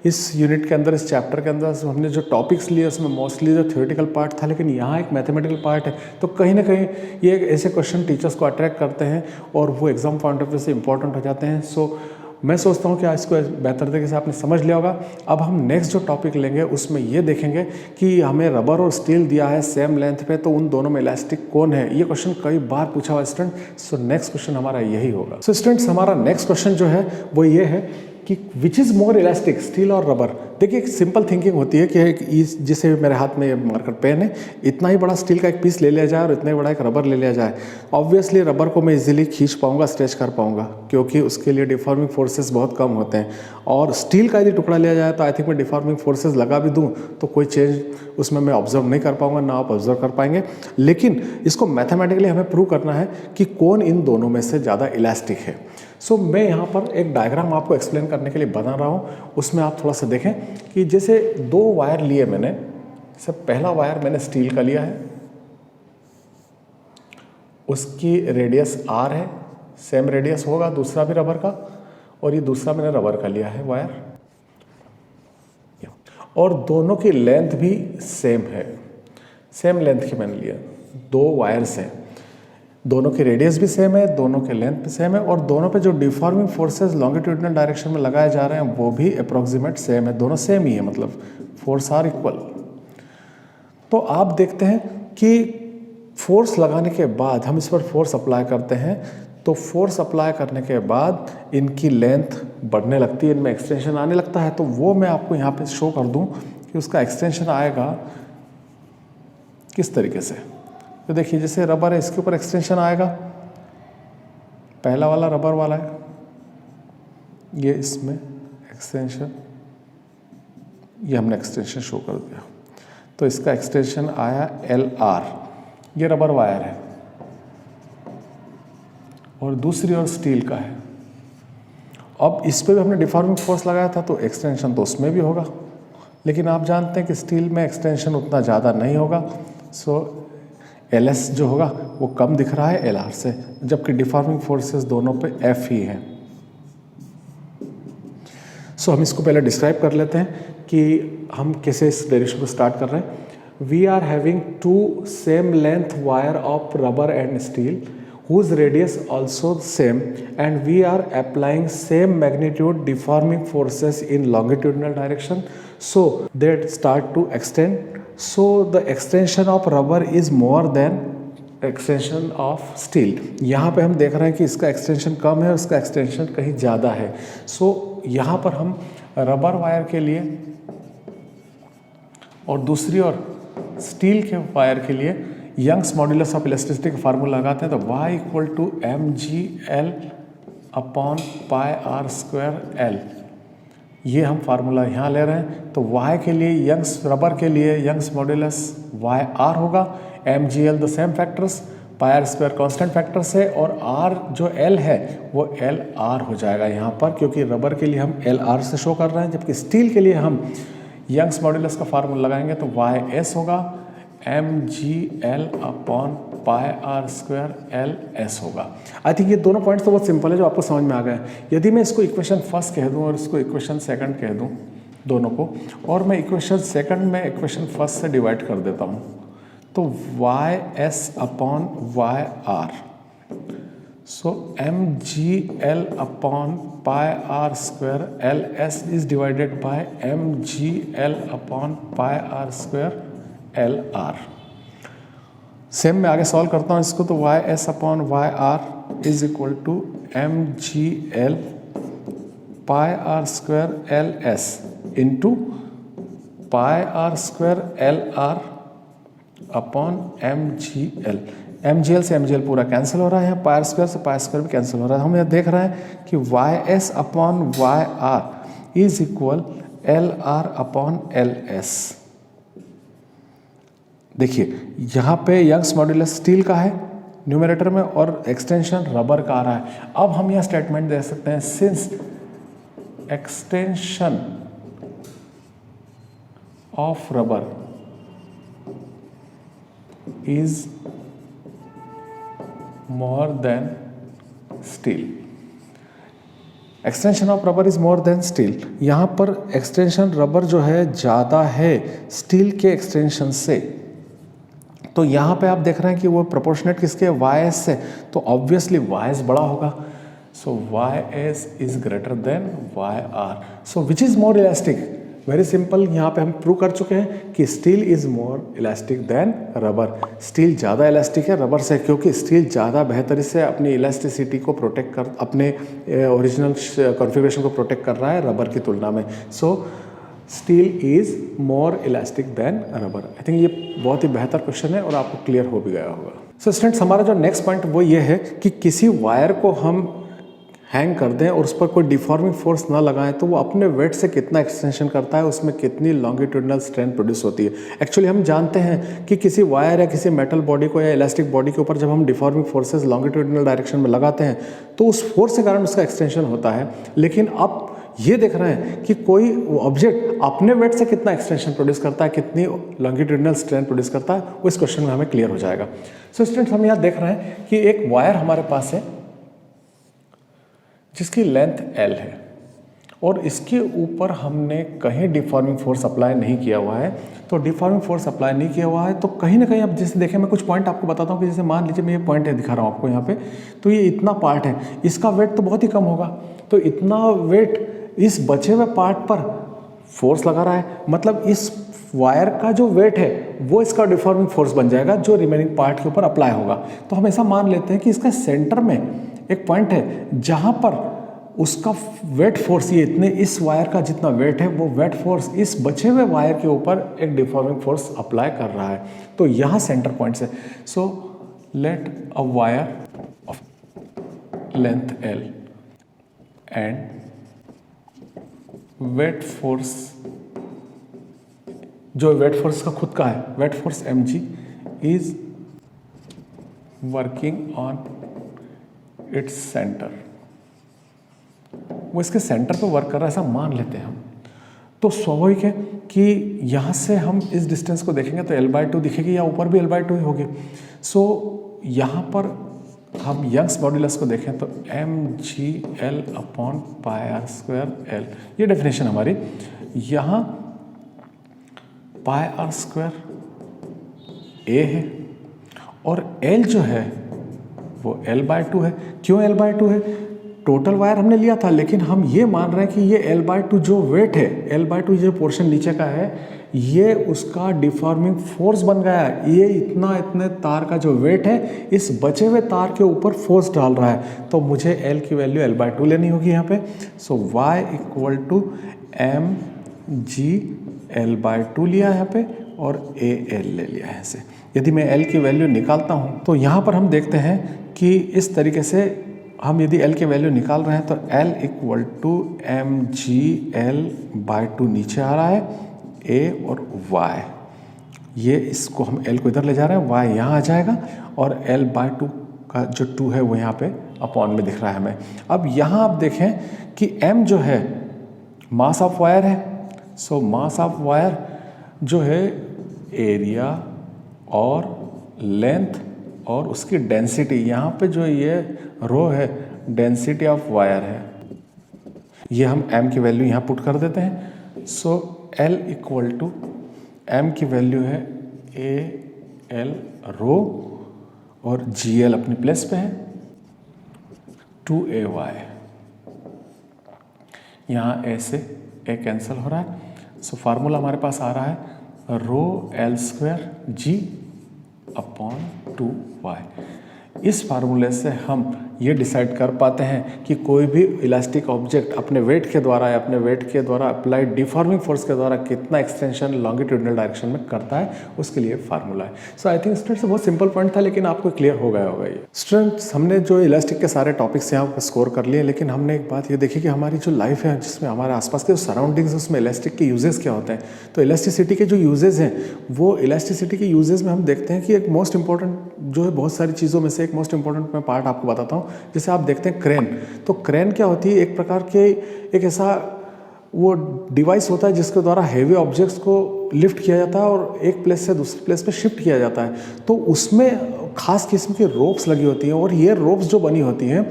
इस यूनिट के अंदर, इस चैप्टर के अंदर हमने जो टॉपिक्स लिए उसमें मोस्टली जो थ्योरेटिकल पार्ट था, लेकिन यहाँ एक मैथमेटिकल पार्ट है। तो कहीं ना कहीं ये ऐसे क्वेश्चन टीचर्स को अट्रैक्ट करते हैं और वो एग्जाम पॉइंट ऑफ व्यू से इंपॉर्टेंट हो जाते हैं। सो मैं सोचता हूँ कि आज इसको बेहतर तरीके से आपने समझ लिया होगा। अब हम नेक्स्ट जो टॉपिक लेंगे उसमें ये देखेंगे कि हमें रबर और स्टील दिया है सेम लेंथ पे, तो उन दोनों में इलास्टिक कौन है। ये क्वेश्चन कई बार पूछा हुआ स्टूडेंट। सो नेक्स्ट क्वेश्चन हमारा यही होगा। सो स्टूडेंट्स, हमारा नेक्स्ट क्वेश्चन जो है वो ये है कि विच इज़ मोर इलास्टिक, स्टील और रबर। देखिए, एक सिंपल थिंकिंग होती है कि जैसे मेरे हाथ में ये मार्कर पेन है, इतना ही बड़ा स्टील का एक पीस ले लिया जाए और इतना ही बड़ा एक रबर ले लिया जाए। ऑब्वियसली रबर को मैं इजीली खींच पाऊंगा, स्ट्रेच कर पाऊंगा, क्योंकि उसके लिए डिफॉर्मिंग फोर्सेस बहुत कम होते हैं। और स्टील का यदि टुकड़ा लिया जाए तो आई थिंक मैं डिफॉर्मिंग फोर्सेस लगा भी दूँ तो कोई चेंज उसमें मैं ऑब्जर्व नहीं कर पाऊंगा, ना आप ऑब्जर्व कर पाएंगे। लेकिन इसको मैथमेटिकली हमें प्रूव करना है कि कौन इन दोनों में से ज़्यादा इलास्टिक है। सो मैं यहाँ पर एक डायग्राम आपको एक्सप्लेन करने के लिए बना रहा हूँ। उसमें आप थोड़ा सा देखें कि जैसे दो वायर लिए मैंने, सब पहला वायर मैंने स्टील का लिया है, उसकी रेडियस r है, सेम रेडियस होगा, दूसरा भी रबर का, और ये दूसरा मैंने रबर का लिया है वायर, और दोनों की लेंथ भी सेम है, सेम लेंथ की मैंने लिया। दो वायर्स हैं, दोनों की रेडियस भी सेम है, दोनों के लेंथ भी सेम है, और दोनों पे जो डिफॉर्मिंग फोर्सेस लॉन्गिट्यूडिनल डायरेक्शन में लगाए जा रहे हैं वो भी अप्रॉक्सीमेट सेम है, दोनों सेम ही है, मतलब फोर्स आर इक्वल। तो आप देखते हैं कि फोर्स लगाने के बाद हम इस पर फोर्स अप्लाई करते हैं, तो फोर्स अप्लाई करने के बाद इनकी लेंथ बढ़ने लगती है, इनमें एक्सटेंशन आने लगता है। तो वो मैं आपको यहाँ पे शो कर दूँ कि उसका एक्सटेंशन आएगा किस तरीके से। तो देखिए, जैसे रबर है, इसके ऊपर एक्सटेंशन आएगा, पहला वाला रबर वाला है, ये इसमें एक्सटेंशन, ये हमने एक्सटेंशन शो कर दिया, तो इसका एक्सटेंशन आया LR। ये रबर वायर है और दूसरी ओर स्टील का है। अब इस पे भी हमने डिफॉर्मिंग फोर्स लगाया था, तो एक्सटेंशन तो उसमें भी होगा, लेकिन आप जानते हैं कि स्टील में एक्सटेंशन उतना ज़्यादा नहीं होगा। सो LS जो होगा वो कम दिख रहा है LR से, जबकि डिफॉर्मिंग फोर्सेस दोनों पे F ही है। सो हम इसको पहले डिस्क्राइब कर लेते हैं कि हम कैसे इस डेरिवेशन को स्टार्ट कर रहे हैं। We are having two same length wire of rubber and steel whose radius also same, and we are applying same magnitude deforming forces in longitudinal direction, so they start to extend. So the extension of rubber is more than extension of steel. यहाँ पे हम देख रहे हैं कि इसका extension कम है, उसका एक्सटेंशन कहीं ज़्यादा है। सो यहाँ पर हम रबर वायर के लिए और दूसरी ओर स्टील के वायर के लिए यंग्स मॉड्यूलस ऑफ इलास्टिसिटी का फार्मूला लगाते हैं, तो y equal to mgl upon pi r square l, ये हम फार्मूला यहाँ ले रहे हैं। तो y के लिए, यंग्स रबर के लिए यंग्स मॉड्यूलस yr होगा, mgl the same factors, pi r square constant factors है, और r जो l है वो lr हो जाएगा यहाँ पर, क्योंकि रबर के लिए हम lr से शो कर रहे हैं, जबकि स्टील के लिए हम यंग्स मॉड्यूलस का फार्मूला लगाएंगे तो ys होगा mgl upon pi r square ls होगा। आई थिंक ये दोनों पॉइंट्स तो बहुत सिंपल है, जो आपको समझ में आ गए। यदि मैं इसको इक्वेशन फर्स्ट कह दूं और इसको इक्वेशन सेकंड कह दूं, दोनों को, और मैं इक्वेशन सेकंड में इक्वेशन फर्स्ट से डिवाइड कर देता हूं, तो ys upon yr, so mgl upon pi r square ls is divided by mgl upon pi r square LR। Same मैं आगे सॉल्व करता हूँ इसको, तो ys upon yr is equal to mgl pi r square ls into pi r square LR upon mgl से mgl पूरा cancel हो रहा है, यहाँ पाई r स्क्वायर से पाई स्क्वायर भी कैंसिल हो रहा है। हम यहाँ देख रहे हैं कि ys upon yr is equal LR upon LS। देखिए, यहाँ पे यंग्स मॉड्यूलस स्टील का है न्यूमरेटर में और एक्सटेंशन रबर का आ रहा है। अब हम यह स्टेटमेंट दे सकते हैं, since extension of rubber is more than steel. Extension of rubber is more than steel. यहाँ पर एक्सटेंशन रबर जो है ज़्यादा है स्टील के एक्सटेंशन से। तो यहाँ पे आप देख रहे हैं कि वो प्रोपोर्शनेट किसके, वाई एस से, तो ऑब्वियसली वाई एस बड़ा होगा। So Y S is greater than Y R. So which is more elastic? Very simple, यहाँ पे हम प्रूव कर चुके हैं कि steel is more elastic than rubber. Steel ज़्यादा इलास्टिक है रबर से, क्योंकि स्टील ज़्यादा बेहतरी से अपनी इलास्टिसिटी को प्रोटेक्ट कर, अपने ओरिजिनल कॉन्फ़िगरेशन को प्रोटेक्ट कर रहा है रबर की तुलना में। So steel is more elastic than rubber. I think ये बहुत ही बेहतर क्वेश्चन है और आपको क्लियर हो भी गया होगा। सो स्टूडेंट्स, हमारा जो नेक्स्ट पॉइंट वो ये है कि किसी वायर को हम हैंग कर दें और उस पर कोई डिफॉर्मिंग फोर्स ना लगाएं तो वो अपने वेट से कितना एक्सटेंशन करता है, उसमें कितनी लॉन्गिट्यूडनल स्ट्रेंथ प्रोड्यूस होती है। एक्चुअली हम जानते हैं कि किसी वायर या किसी मेटल बॉडी को या इलास्टिक बॉडी के ऊपर जब हम डिफॉर्मिंग फोर्सेस लॉन्गिट्यूडनल डायरेक्शन में लगाते हैं तो उस फोर्स के कारण उसका एक्सटेंशन होता है। लेकिन अब ये देख रहे हैं कि कोई ऑब्जेक्ट अपने वेट से कितना एक्सटेंशन प्रोड्यूस करता है, कितनी लॉन्गिट्यूडनल स्ट्रेंथ प्रोड्यूस करता है, वो इस क्वेश्चन में हमें क्लियर हो जाएगा। सो स्टूडेंट्स, हम यहाँ देख रहे हैं कि एक वायर हमारे पास है जिसकी लेंथ L है और इसके ऊपर हमने कहीं डिफॉर्मिंग फोर्स अप्लाई नहीं किया हुआ है। तो डिफॉर्मिंग फोर्स अप्लाई नहीं किया हुआ है तो कहीं ना कहीं, अब जैसे देखें, मैं कुछ पॉइंट आपको बताता हूँ कि जैसे मान लीजिए मैं ये पॉइंट है दिखा रहा हूँ आपको यहाँ पे, तो ये इतना पार्ट है, इसका वेट तो बहुत ही कम होगा। तो इतना वेट इस बचे हुए पार्ट पर फोर्स लगा रहा है, मतलब इस वायर का जो वेट है वो इसका डिफॉर्मिंग फोर्स बन जाएगा जो रिमेनिंग पार्ट के ऊपर अप्लाई होगा। तो हम ऐसा मान लेते हैं कि इसका सेंटर में एक पॉइंट है जहां पर उसका वेट फोर्स, ये इतने, इस वायर का जितना वेट है वो वेट फोर्स इस बचे हुए वायर के ऊपर एक डिफॉर्मिंग फोर्स अप्लाई कर रहा है। तो यहाँ सेंटर पॉइंट से, so let a wire of length L and weight force, जो वेट फोर्स का खुद का है, weight force mg is working on its centre, वो इसके सेंटर पे वर्क कर रहा है ऐसा मान लेते हैं हम। तो स्वाभाविक है कि यहाँ से हम इस डिस्टेंस को देखेंगे तो L/2 दिखेगी या ऊपर भी L/2 ही होगी। सो यहाँ पर हम यंग्स मॉड्यूलस को देखें तो mg/L/πr²L, ये डेफिनेशन हमारी। यहाँ πr² A है और L जो है वो L/2 है। क्यों L/2 है? टोटल वायर हमने लिया था, लेकिन हम ये मान रहे हैं कि ये L/2 जो वेट है, L/2 जो पोर्शन नीचे का है, ये उसका डिफॉर्मिंग फोर्स बन गया है। ये इतने तार का जो वेट है इस बचे हुए तार के ऊपर फोर्स डाल रहा है। तो मुझे L की वैल्यू L/2 लेनी होगी यहाँ पे। सो y = mg L/2 लिया है यहाँ पे और AL ले लिया है ऐसे। यदि मैं L की वैल्यू निकालता हूँ तो यहाँ पर हम देखते हैं कि इस तरीके से हम यदि L की वैल्यू निकाल रहे हैं तो L = mg L/2 नीचे आ रहा है, A और Y, ये इसको हम L को इधर ले जा रहे हैं, Y यहाँ आ जाएगा और L/2 का जो 2 है वो यहाँ पे अपॉन में दिख रहा है हमें। अब यहाँ आप देखें कि M जो है मास ऑफ वायर है। सो मास ऑफ वायर जो है एरिया और लेंथ और उसकी डेंसिटी, यहाँ पे जो ये रो है डेंसिटी ऑफ वायर है, ये हम m की वैल्यू यहाँ पुट कर देते हैं। सो L = m की वैल्यू है AL रो और GL अपनी प्लेस पे है 2AY, यहाँ A से A कैंसिल हो रहा है। सो फार्मूला हमारे पास आ रहा है ρL²G/2Y। इस फार्मूले से हम ये डिसाइड कर पाते हैं कि कोई भी इलास्टिक ऑब्जेक्ट अपने वेट के द्वारा या अपने वेट के द्वारा अप्लाइड डिफॉर्मिंग फोर्स के द्वारा कितना एक्सटेंशन लॉन्गिट्यूडनल डायरेक्शन में करता है, उसके लिए फार्मूला है। सो आई थिंक स्टूडेंट्स बहुत सिंपल पॉइंट था, लेकिन आपको क्लियर हो गया होगा ये। स्टूडेंट्स, हमने जो इलास्टिक के सारे टॉपिक्स यहाँ पर स्कोर कर लिए, लेकिन हमने एक बात ये देखी कि हमारी जो लाइफ है, जिसमें हमारे आसपास के जो सराउंडिंग्स है, उसमें इलास्टिक के यूजेस क्या होते हैं। तो इलास्टिसिटी के जो यूजेस हैं, वो इलास्टिसिटी के यूजेस में हम देखते हैं कि एक मोस्ट इंपॉर्टेंट जो है, बहुत सारी चीज़ों में से एक मोस्ट इंपॉर्टेंट मैं पार्ट आपको बताता हूँ। जैसे आप देखते हैं क्रेन, तो क्रेन क्या होती है, एक प्रकार के एक ऐसा वो डिवाइस होता है जिसके द्वारा हेवी ऑब्जेक्ट्स को लिफ्ट किया जाता है और एक प्लेस से दूसरे प्लेस पे शिफ्ट किया जाता है। तो उसमें खास किस्म की रोप्स लगी होती हैं और ये रोप्स जो बनी होती हैं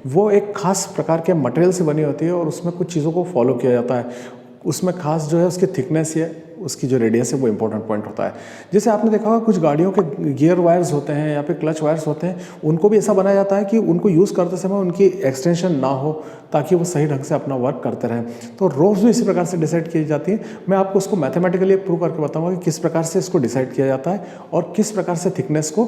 वो एक खास प्रकार के मटेरियल से बनी होती है और उसमें कुछ चीज़ों को फॉलो किया जाता है। उसमें खास जो है उसकी थिकनेस या उसकी जो रेडियस है वो इंपॉर्टेंट पॉइंट होता है। जैसे आपने देखा होगा कुछ गाड़ियों के गियर वायर्स होते हैं या फिर क्लच वायर्स होते हैं, उनको भी ऐसा बनाया जाता है कि उनको यूज़ करते समय उनकी एक्सटेंशन ना हो ताकि वो सही ढंग से अपना वर्क करते रहें। तो रोप्स भी इसी प्रकार से डिसाइड की जाती है। मैं आपको उसको मैथमेटिकली प्रूव करके बताऊँगा कि किस प्रकार से इसको डिसाइड किया जाता है और किस प्रकार से थिकनेस को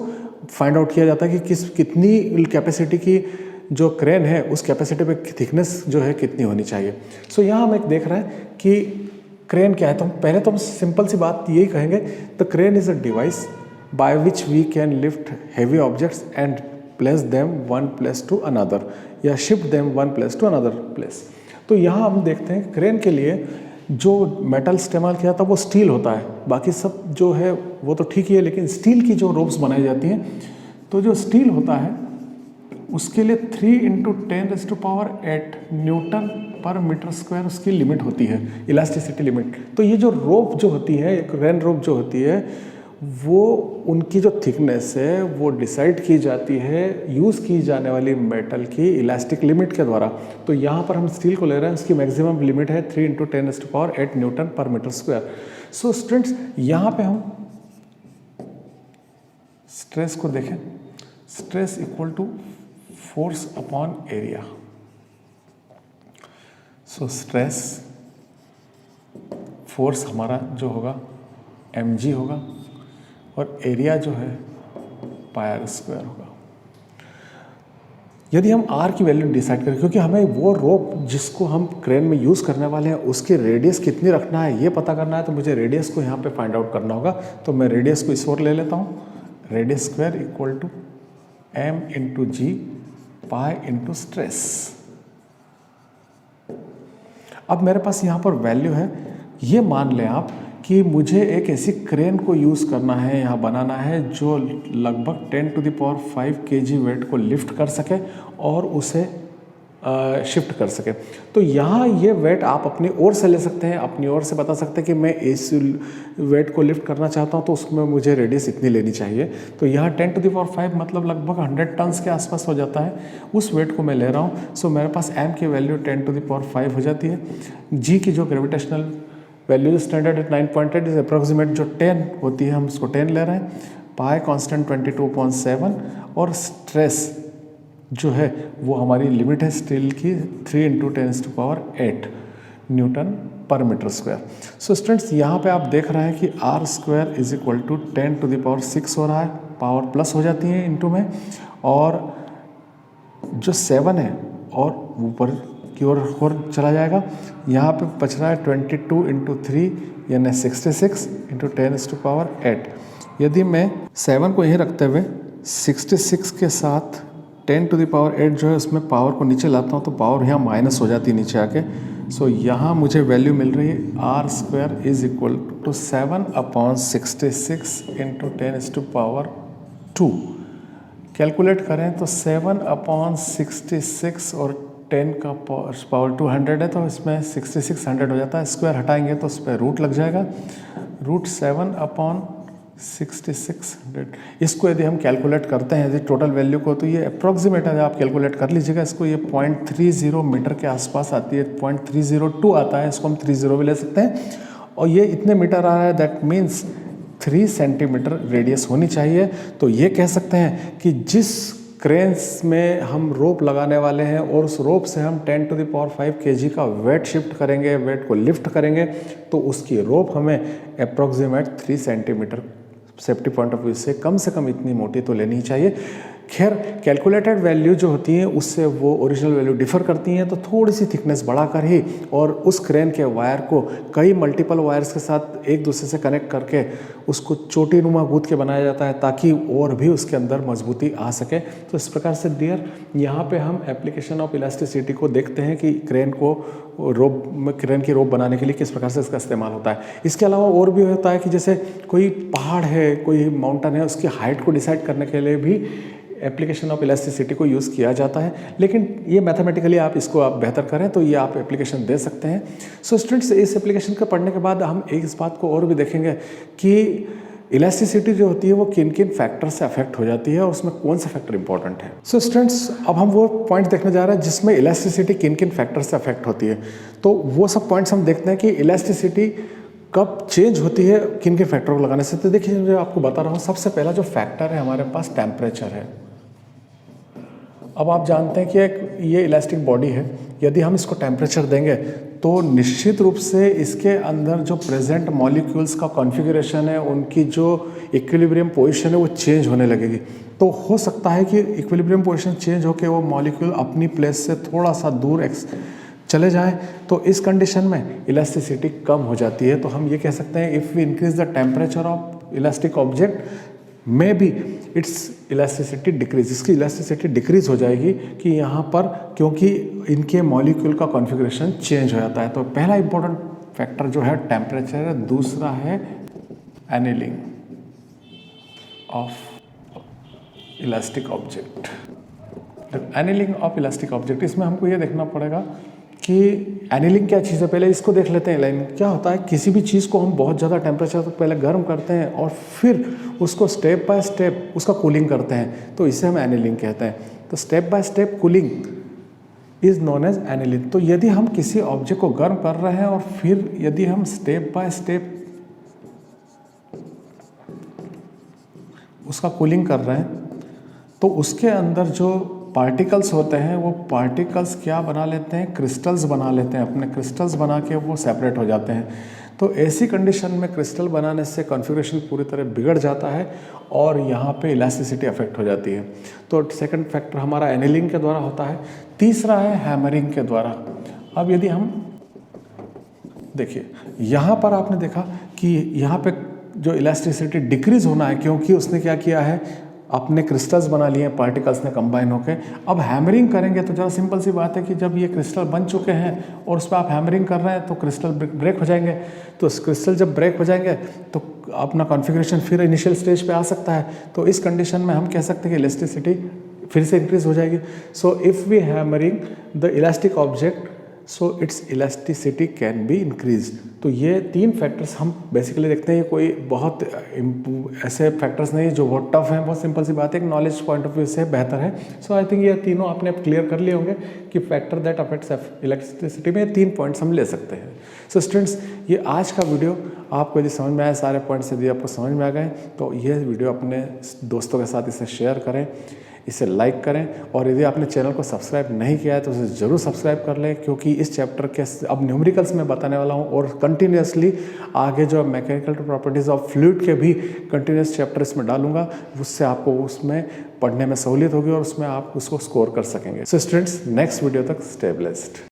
फाइंड आउट किया जाता है कि कितनी कैपेसिटी की जो क्रेन है उस कैपेसिटी पे थिकनेस जो है कितनी होनी चाहिए। सो यहाँ हम एक देख रहे हैं कि क्रेन क्या है। तो पहले तो हम सिंपल सी बात यही कहेंगे, the crane is a device by which we can lift heavy objects and place them one place to another या shift them one place to another place. तो यहाँ हम देखते हैं क्रेन के लिए जो मेटल इस्तेमाल किया था वो स्टील होता है, बाकी सब जो है वो तो ठीक ही है, लेकिन स्टील की जो रोप्स बनाई जाती हैं तो जो स्टील होता है उसके लिए 3 × 10⁸ न्यूटन पर मीटर स्क्वायर उसकी लिमिट होती है, इलास्टिसिटी लिमिट। तो ये जो रोप जो होती है, क्रेन रोप जो होती है, वो उनकी जो थिकनेस है वो डिसाइड की जाती है यूज़ की जाने वाली मेटल की इलास्टिक लिमिट के द्वारा। तो यहाँ पर हम स्टील को ले रहे हैं, उसकी मैक्सिमम लिमिट है 3 × 10⁸ न्यूटन पर मीटर स्क्वायर। सो स्टूडेंट्स, यहाँ पे हम स्ट्रेस को देखें, stress equal to force upon area. So stress force हमारा जो होगा mg होगा और एरिया जो है पायर स्क्वायर होगा। यदि हम r की वैल्यू डिसाइड करें, क्योंकि हमें वो रोप जिसको हम क्रेन में यूज़ करने वाले हैं उसकी रेडियस कितनी रखना है ये पता करना है, तो मुझे रेडियस को यहाँ पे फाइंड आउट करना होगा। तो मैं रेडियस को इस ओर ले लेता हूँ, radius square equal to m × g pi into stress. अब मेरे पास यहाँ पर वैल्यू है, ये मान लें आप कि मुझे एक ऐसी क्रेन को यूज़ करना है, यहाँ बनाना है जो लगभग 10⁵ kg वेट को लिफ्ट कर सके और उसे शिफ्ट कर सके। तो यहाँ ये वेट आप अपनी ओर से ले सकते हैं, अपनी ओर से बता सकते हैं कि मैं इस वेट को लिफ्ट करना चाहता हूँ तो उसमें मुझे रेडियस इतनी लेनी चाहिए। तो यहाँ 10⁵ मतलब लगभग 100 टन्स के आसपास हो जाता है, उस वेट को मैं ले रहा हूँ। सो मेरे पास m की वैल्यू 10⁵ हो जाती है। g की जो ग्रेविटेशनल वैल्यू स्टैंडर्ड है 9.8 इज अप्रोक्सीमेट जो 10 होती है, हम उसको 10 ले रहे हैं। पाई कांस्टेंट 22.7 और स्ट्रेस जो है वो हमारी लिमिट है स्टील की 3 × 10⁸ न्यूटन पर मीटर स्क्वायर। सो स्टूडेंट्स, यहाँ पे आप देख रहे हैं कि r² इज इक्वल टू 10⁶ हो रहा है, पावर प्लस हो जाती है इंटू में, और जो 7 है और ऊपर की ओर चला जाएगा। यहाँ पे बच रहा है 22 × 3 यानी 66 × 10⁸। यदि मैं 7 को यहीं रखते हुए 66 के साथ 10⁸ जो है उसमें पावर को नीचे लाता हूँ तो पावर यहाँ माइनस हो जाती है नीचे आके। सो यहाँ मुझे वैल्यू मिल रही है r² is equal to 7/66 × 10⁻²। Calculate करें तो 7/66 और 10 का पावर 200 है, तो इसमें 6600 हो जाता है। स्क्वायर हटाएंगे तो उस पर रूट लग जाएगा, √7/6600। इसको यदि हम कैलकुलेट करते हैं यदि टोटल वैल्यू को, तो ये अप्रॉक्सीमेट है, आप कैलकुलेट कर लीजिएगा इसको। ये 0.30 मीटर के आसपास आती है, 0.302 आता है, इसको हम 30 भी ले सकते हैं। और ये इतने मीटर आ रहा है, दैट मीन्स 3 सेंटीमीटर रेडियस होनी चाहिए। तो ये कह सकते हैं कि जिस क्रेन्स में हम रोप लगाने वाले हैं और उस रोप से हम 10⁵ kg का वेट शिफ्ट करेंगे, वेट को लिफ्ट करेंगे, तो उसकी रोप हमें approximate 3 centimetre safety point of view से कम इतनी मोटी तो लेनी ही चाहिए। खैर, कैलकुलेटेड वैल्यू जो होती हैं उससे वो ओरिजिनल वैल्यू डिफर करती हैं, तो थोड़ी सी थिकनेस बढ़ाकर ही और उस क्रेन के वायर को कई मल्टीपल वायर्स के साथ एक दूसरे से कनेक्ट करके उसको चोटी नुमा गूंथ के बनाया जाता है ताकि और भी उसके अंदर मजबूती आ सके। तो इस प्रकार से डियर, यहाँ पे हम एप्लीकेशन ऑफ इलास्टिसिटी को देखते हैं कि क्रेन की रोप बनाने के लिए किस प्रकार से इसका इस्तेमाल होता है। इसके अलावा और भी होता है कि जैसे कोई पहाड़ है, कोई माउंटेन है, उसकी हाइट को डिसाइड करने के लिए भी एप्लीकेशन ऑफ इलास्टिसिटी को यूज़ किया जाता है, लेकिन ये मैथमेटिकली आप इसको आप बेहतर करें तो ये आप एप्लीकेशन दे सकते हैं। सो स्टूडेंट्स, इस एप्लीकेशन को पढ़ने के बाद हम एक इस बात को और भी देखेंगे कि इलास्टिसिटी जो होती है वो किन किन फैक्टर से अफेक्ट हो जाती है और उसमें कौन सा फैक्टर इंपॉर्टेंट है। सो स्टूडेंट्स, अब हम वो पॉइंट देखने जा रहे हैं जिसमें इलास्टिसिटी किन किन फैक्टर से अफेक्ट होती है। तो वो सब पॉइंट्स हम देखते हैं कि इलास्टिसिटी कब चेंज होती है किन किन फैक्टरों को लगाने से। तो देखिए, मैं आपको बता रहा हूँ, सबसे पहला जो फैक्टर है हमारे पास टेम्परेचर है। अब आप जानते हैं कि ये इलास्टिक बॉडी है, यदि हम इसको टेम्परेचर देंगे तो निश्चित रूप से इसके अंदर जो प्रेजेंट मॉलिक्यूल्स का कॉन्फ़िगरेशन है, उनकी जो इक्विलिब्रियम पोजीशन है वो चेंज होने लगेगी। तो हो सकता है कि इक्विलिब्रियम पोजीशन चेंज होकर वो मॉलिक्यूल अपनी प्लेस से थोड़ा सा दूर चले जाए, तो इस कंडीशन में इलास्टिसिटी कम हो जाती है। तो हम ये कह सकते हैं, if we increase the temperature of elastic object may be its elasticity decrease, इसकी इलास्टिसिटी डिक्रीज हो जाएगी कि यहाँ पर, क्योंकि इनके मॉलिक्यूल का कॉन्फ़िगरेशन चेंज हो जाता है। तो पहला इंपॉर्टेंट फैक्टर जो है टेम्परेचर है, दूसरा है annealing of elastic object. Annealing of elastic object, इसमें हमको ये देखना पड़ेगा कि एनीलिंग क्या चीज़ है। पहले इसको देख लेते हैं। लाइन क्या होता है, किसी भी चीज़ को हम बहुत ज़्यादा टेम्परेचर तक पहले गर्म करते हैं और फिर उसको स्टेप बाय स्टेप उसका कूलिंग करते हैं, तो इसे हम एनीलिंग कहते हैं। तो step by step cooling is known as annealing. तो यदि हम किसी ऑब्जेक्ट को गर्म कर रहे हैं और फिर यदि हम स्टेप बाय स्टेप उसका कूलिंग कर रहे हैं, तो उसके अंदर जो पार्टिकल्स होते हैं वो पार्टिकल्स क्या बना लेते हैं, क्रिस्टल्स बना लेते हैं। अपने क्रिस्टल्स बना के वो सेपरेट हो जाते हैं। तो ऐसी कंडीशन में क्रिस्टल बनाने से कॉन्फ़िगरेशन पूरी तरह बिगड़ जाता है और यहाँ पे इलास्टिसिटी अफेक्ट हो जाती है। तो सेकंड फैक्टर हमारा एनीलिंग के द्वारा होता है। तीसरा है हैमरिंग के द्वारा। अब यदि हम देखिए, यहाँ पर आपने देखा कि यहाँ पे जो इलास्टिसिटी डिक्रीज होना है, क्योंकि उसने क्या किया है, अपने क्रिस्टल्स बना लिए हैं, पार्टिकल्स ने कंबाइन होकर। अब हैमरिंग करेंगे तो ज़रा सिंपल सी बात है कि जब ये क्रिस्टल बन चुके हैं और उस पर आप हैमरिंग कर रहे हैं तो क्रिस्टल ब्रेक हो जाएंगे। तो क्रिस्टल जब ब्रेक हो जाएंगे तो अपना कॉन्फ़िगरेशन फिर इनिशियल स्टेज पे आ सकता है। तो इस कंडीशन में हम कह सकते हैं कि इलास्टिसिटी फिर से इंक्रीज हो जाएगी। So if we hammering the elastic object, so its elasticity can be increase. तो ये तीन फैक्टर्स हम बेसिकली देखते हैं। ये कोई बहुत ऐसे फैक्टर्स नहीं जो बहुत टफ हैं, बहुत सिंपल सी बात है, एक नॉलेज पॉइंट ऑफ व्यू से बेहतर है। सो आई थिंक ये तीनों आपने क्लियर कर लिए होंगे कि फैक्टर दैट अफेक्ट्स इलेक्ट्रिसिटी में तीन पॉइंट्स हम ले सकते हैं। सो स्टूडेंट्स, ये आज का वीडियो आपको यदि समझ में आए, सारे पॉइंट्स यदि आपको समझ में आ गए, तो ये वीडियो अपने दोस्तों के साथ इसे शेयर करें, इसे लाइक करें। और यदि आपने चैनल को सब्सक्राइब नहीं किया है तो उसे ज़रूर सब्सक्राइब कर लें, क्योंकि इस चैप्टर के अब न्यूमेरिकल्स में बताने वाला हूँ और कंटिन्यूसली आगे जो मैकेनिकल प्रॉपर्टीज़ ऑफ फ्लूइड के भी कंटिन्यूस चैप्टर इसमें डालूंगा, उससे आपको उसमें पढ़ने में सहूलियत होगी और उसमें आप उसको स्कोर कर सकेंगे। सो स्टूडेंट्स, नेक्स्ट वीडियो तक स्टे ब्लेस्ड।